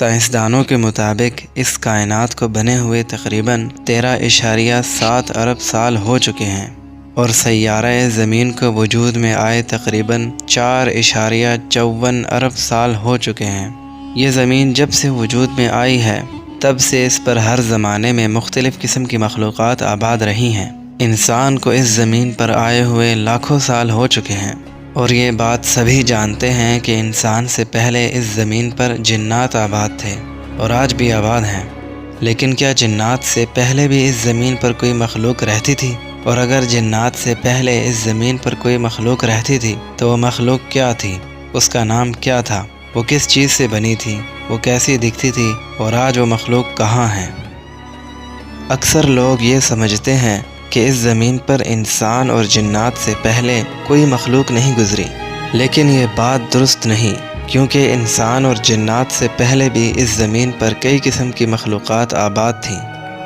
سائنسدانوں کے مطابق اس کائنات کو بنے ہوئے تقریباً 13.7 ارب سال ہو چکے ہیں، اور سیارہ زمین کو وجود میں آئے تقریباً 4.54 ارب سال ہو چکے ہیں۔ یہ زمین جب سے وجود میں آئی ہے تب سے اس پر ہر زمانے میں مختلف قسم کی مخلوقات آباد رہی ہیں۔ انسان کو اس زمین پر آئے ہوئے لاکھوں سال ہو چکے ہیں، اور یہ بات سبھی جانتے ہیں کہ انسان سے پہلے اس زمین پر جنات آباد تھے اور آج بھی آباد ہیں۔ لیکن کیا جنات سے پہلے بھی اس زمین پر کوئی مخلوق رہتی تھی؟ اور اگر جنات سے پہلے اس زمین پر کوئی مخلوق رہتی تھی تو وہ مخلوق کیا تھی؟ اس کا نام کیا تھا؟ وہ کس چیز سے بنی تھی؟ وہ کیسی دکھتی تھی؟ اور آج وہ مخلوق کہاں ہے؟ اکثر لوگ یہ سمجھتے ہیں کہ اس زمین پر انسان اور جنات سے پہلے کوئی مخلوق نہیں گزری، لیکن یہ بات درست نہیں، کیونکہ انسان اور جنات سے پہلے بھی اس زمین پر کئی قسم کی مخلوقات آباد تھیں۔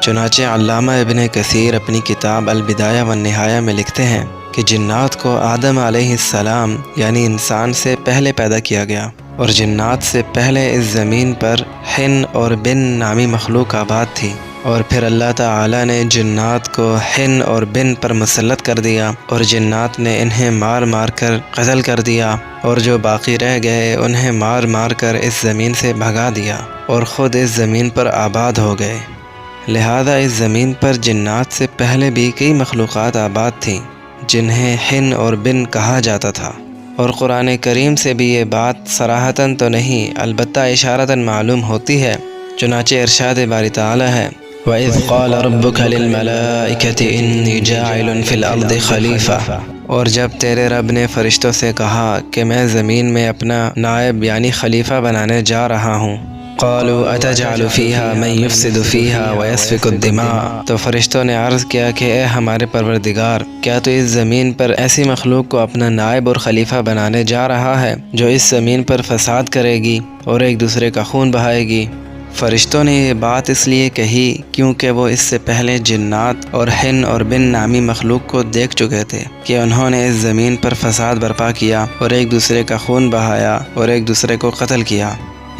چنانچہ علامہ ابن کثیر اپنی کتاب البدایہ والنہایہ میں لکھتے ہیں کہ جنات کو آدم علیہ السلام یعنی انسان سے پہلے پیدا کیا گیا، اور جنات سے پہلے اس زمین پر حن اور بن نامی مخلوق آباد تھی، اور پھر اللہ تعالی نے جنات کو حن اور بن پر مسلط کر دیا، اور جنات نے انہیں مار مار کر قتل کر دیا، اور جو باقی رہ گئے انہیں مار مار کر اس زمین سے بھگا دیا، اور خود اس زمین پر آباد ہو گئے۔ لہذا اس زمین پر جنات سے پہلے بھی کئی مخلوقات آباد تھیں جنہیں حن اور بن کہا جاتا تھا، اور قرآن کریم سے بھی یہ بات صراحتاً تو نہیں البتہ اشارتاً معلوم ہوتی ہے۔ چنانچہ ارشاد باری تعالی ہے وَإِذْ قَالَ رَبُّكَ لِلْمَلَائِكَةِ إِنِّي جَاعِلٌ فِي الْأَرْضِ خَلِيفَةً، اور جب تیرے رب نے فرشتوں سے کہا کہ میں زمین میں اپنا نائب یعنی خلیفہ بنانے جا رہا ہوں، قَالُوا أَتَجْعَلُ فِيهَا مَن يُفْسِدُ فِيهَا وَيَسْفِكُ الدِّمَاءَ، تو فرشتوں نے عرض کیا کہ اے ہمارے پروردگار، کیا تو اس زمین پر ایسی مخلوق کو اپنا نائب اور خلیفہ بنانے جا رہا ہے جو اس زمین پر فساد کرے گی اور ایک دوسرے کا خون بہائے گی؟ فرشتوں نے یہ بات اس لیے کہی کیونکہ وہ اس سے پہلے جنات اور حن اور بن نامی مخلوق کو دیکھ چکے تھے کہ انہوں نے اس زمین پر فساد برپا کیا اور ایک دوسرے کا خون بہایا اور ایک دوسرے کو قتل کیا۔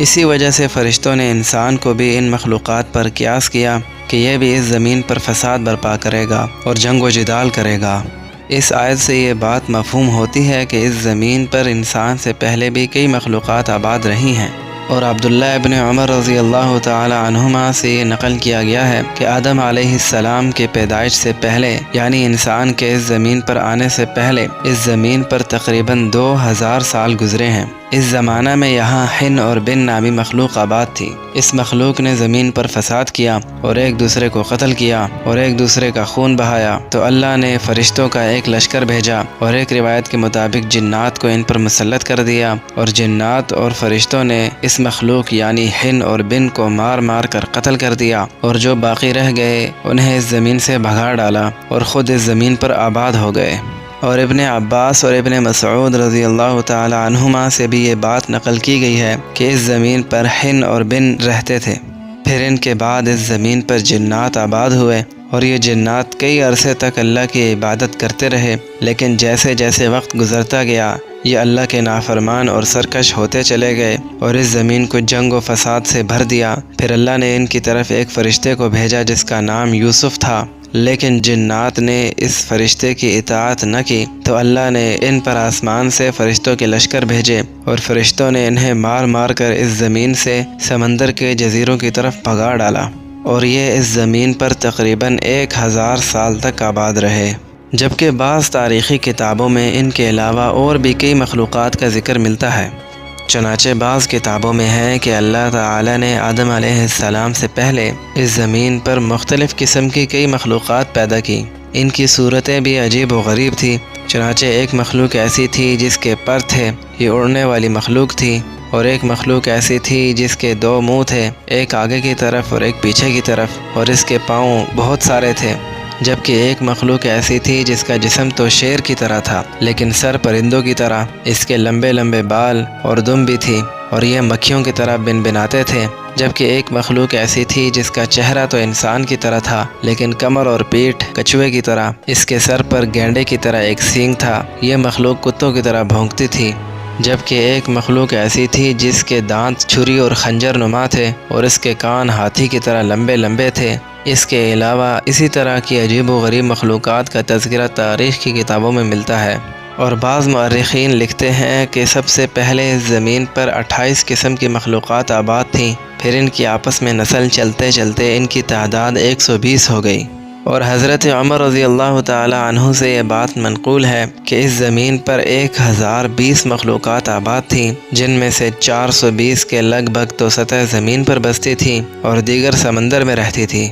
اسی وجہ سے فرشتوں نے انسان کو بھی ان مخلوقات پر قیاس کیا کہ یہ بھی اس زمین پر فساد برپا کرے گا اور جنگ و جدال کرے گا۔ اس آیت سے یہ بات مفہوم ہوتی ہے کہ اس زمین پر انسان سے پہلے بھی کئی مخلوقات آباد رہی ہیں، اور عبداللہ ابن عمر رضی اللہ تعالی عنہما سے یہ نقل کیا گیا ہے کہ آدم علیہ السلام کے پیدائش سے پہلے یعنی انسان کے اس زمین پر آنے سے پہلے اس زمین پر تقریباً 2000 سال گزرے ہیں۔ اس زمانہ میں یہاں حن اور بن نامی مخلوق آباد تھی۔ اس مخلوق نے زمین پر فساد کیا اور ایک دوسرے کو قتل کیا اور ایک دوسرے کا خون بہایا، تو اللہ نے فرشتوں کا ایک لشکر بھیجا اور ایک روایت کے مطابق جنات کو ان پر مسلط کر دیا، اور جنات اور فرشتوں نے اس مخلوق یعنی حن اور بن کو مار مار کر قتل کر دیا، اور جو باقی رہ گئے انہیں اس زمین سے بھگا ڈالا اور خود اس زمین پر آباد ہو گئے۔ اور ابن عباس اور ابن مسعود رضی اللہ تعالی عنہما سے بھی یہ بات نقل کی گئی ہے کہ اس زمین پر حن اور بن رہتے تھے، پھر ان کے بعد اس زمین پر جنات آباد ہوئے، اور یہ جنات کئی عرصے تک اللہ کی عبادت کرتے رہے، لیکن جیسے جیسے وقت گزرتا گیا یہ اللہ کے نافرمان اور سرکش ہوتے چلے گئے اور اس زمین کو جنگ و فساد سے بھر دیا۔ پھر اللہ نے ان کی طرف ایک فرشتے کو بھیجا جس کا نام یوسف تھا، لیکن جنات نے اس فرشتے کی اطاعت نہ کی، تو اللہ نے ان پر آسمان سے فرشتوں کے لشکر بھیجے، اور فرشتوں نے انہیں مار مار کر اس زمین سے سمندر کے جزیروں کی طرف بھگا ڈالا، اور یہ اس زمین پر تقریباً 1000 سال تک آباد رہے۔ جبکہ بعض تاریخی کتابوں میں ان کے علاوہ اور بھی کئی مخلوقات کا ذکر ملتا ہے۔ چنانچہ بعض کتابوں میں ہے کہ اللہ تعالی نے آدم علیہ السلام سے پہلے اس زمین پر مختلف قسم کی کئی مخلوقات پیدا کی۔ ان کی صورتیں بھی عجیب و غریب تھی۔ چنانچہ ایک مخلوق ایسی تھی جس کے پر تھے، یہ اڑنے والی مخلوق تھی، اور ایک مخلوق ایسی تھی جس کے 2 منہ تھے، ایک آگے کی طرف اور ایک پیچھے کی طرف، اور اس کے پاؤں بہت سارے تھے۔ جبکہ ایک مخلوق ایسی تھی جس کا جسم تو شیر کی طرح تھا لیکن سر پرندوں کی طرح، اس کے لمبے لمبے بال اور دم بھی تھی، اور یہ مکھیوں کی طرح بنبناتے تھے۔ جبکہ ایک مخلوق ایسی تھی جس کا چہرہ تو انسان کی طرح تھا لیکن کمر اور پیٹھ کچھوے کی طرح، اس کے سر پر گینڈے کی طرح ایک سینگ تھا، یہ مخلوق کتوں کی طرح بھونکتی تھی۔ جبکہ ایک مخلوق ایسی تھی جس کے دانت چھری اور خنجر نما تھے اور اس کے کان ہاتھی کی طرح لمبے لمبے تھے۔ اس کے علاوہ اسی طرح کی عجیب و غریب مخلوقات کا تذکرہ تاریخ کی کتابوں میں ملتا ہے، اور بعض مورخین لکھتے ہیں کہ سب سے پہلے زمین پر 28 قسم کی مخلوقات آباد تھیں، پھر ان کی آپس میں نسل چلتے چلتے ان کی تعداد 120 ہو گئی۔ اور حضرت عمر رضی اللہ تعالی عنہ سے یہ بات منقول ہے کہ اس زمین پر 1020 مخلوقات آباد تھیں، جن میں سے 420 کے لگ بھگ تو سطح زمین پر بستی تھیں اور دیگر سمندر میں رہتی تھی۔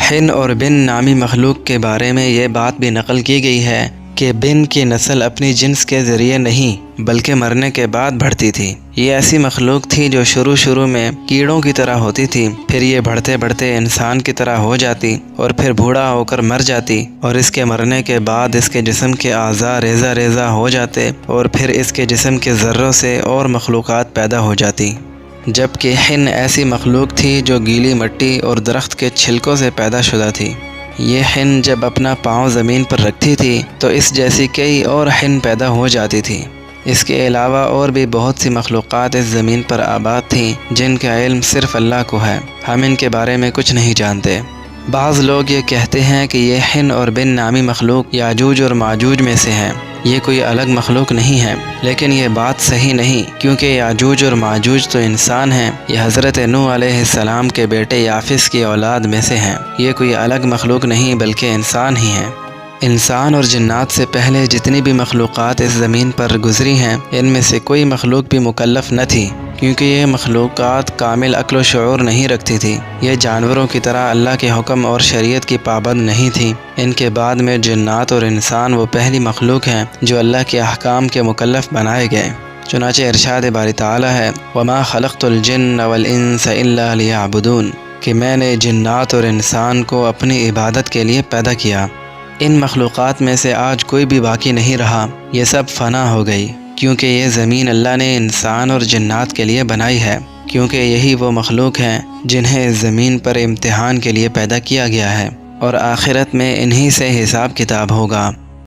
حن اور بن نامی مخلوق کے بارے میں یہ بات بھی نقل کی گئی ہے کہ بن کی نسل اپنی جنس کے ذریعے نہیں بلکہ مرنے کے بعد بڑھتی تھی۔ یہ ایسی مخلوق تھی جو شروع میں کیڑوں کی طرح ہوتی تھی، پھر یہ بڑھتے بڑھتے انسان کی طرح ہو جاتی اور پھر بوڑھا ہو کر مر جاتی، اور اس کے مرنے کے بعد اس کے جسم کے اعضاء ریزہ ریزہ ہو جاتے اور پھر اس کے جسم کے ذروں سے اور مخلوقات پیدا ہو جاتی۔ جبکہ حن ایسی مخلوق تھی جو گیلی مٹی اور درخت کے چھلکوں سے پیدا شدہ تھی۔ یہ حن جب اپنا پاؤں زمین پر رکھتی تھی تو اس جیسی کئی اور حن پیدا ہو جاتی تھی۔ اس کے علاوہ اور بھی بہت سی مخلوقات اس زمین پر آباد تھیں جن کا علم صرف اللہ کو ہے، ہم ان کے بارے میں کچھ نہیں جانتے۔ بعض لوگ یہ کہتے ہیں کہ یہ حن اور بن نامی مخلوق یاجوج اور ماجوج میں سے ہیں، یہ کوئی الگ مخلوق نہیں ہے، لیکن یہ بات صحیح نہیں، کیونکہ یاجوج اور ماجوج تو انسان ہیں، یہ حضرت نوح علیہ السلام کے بیٹے یافس کی اولاد میں سے ہیں، یہ کوئی الگ مخلوق نہیں بلکہ انسان ہی ہیں۔ انسان اور جنات سے پہلے جتنی بھی مخلوقات اس زمین پر گزری ہیں، ان میں سے کوئی مخلوق بھی مکلف نہ تھی، کیونکہ یہ مخلوقات کامل عقل و شعور نہیں رکھتی تھی، یہ جانوروں کی طرح اللہ کے حکم اور شریعت کی پابند نہیں تھی۔ ان کے بعد میں جنات اور انسان وہ پہلی مخلوق ہیں جو اللہ کے احکام کے مکلف بنائے گئے۔ چنانچہ ارشاد باری تعالی ہے وَمَا خَلَقْتُ الْجِنَّ وَالْإِنسَ إِلَّا لِيَعْبُدُونَ، کہ میں نے جنات اور انسان کو اپنی عبادت کے لیے پیدا کیا۔ ان مخلوقات میں سے آج کوئی بھی باقی نہیں رہا، یہ سب فنا ہو گئی، کیونکہ یہ زمین اللہ نے انسان اور جنات کے لیے بنائی ہے، کیونکہ یہی وہ مخلوق ہیں جنہیں اس زمین پر امتحان کے لیے پیدا کیا گیا ہے، اور آخرت میں انہی سے حساب کتاب ہوگا۔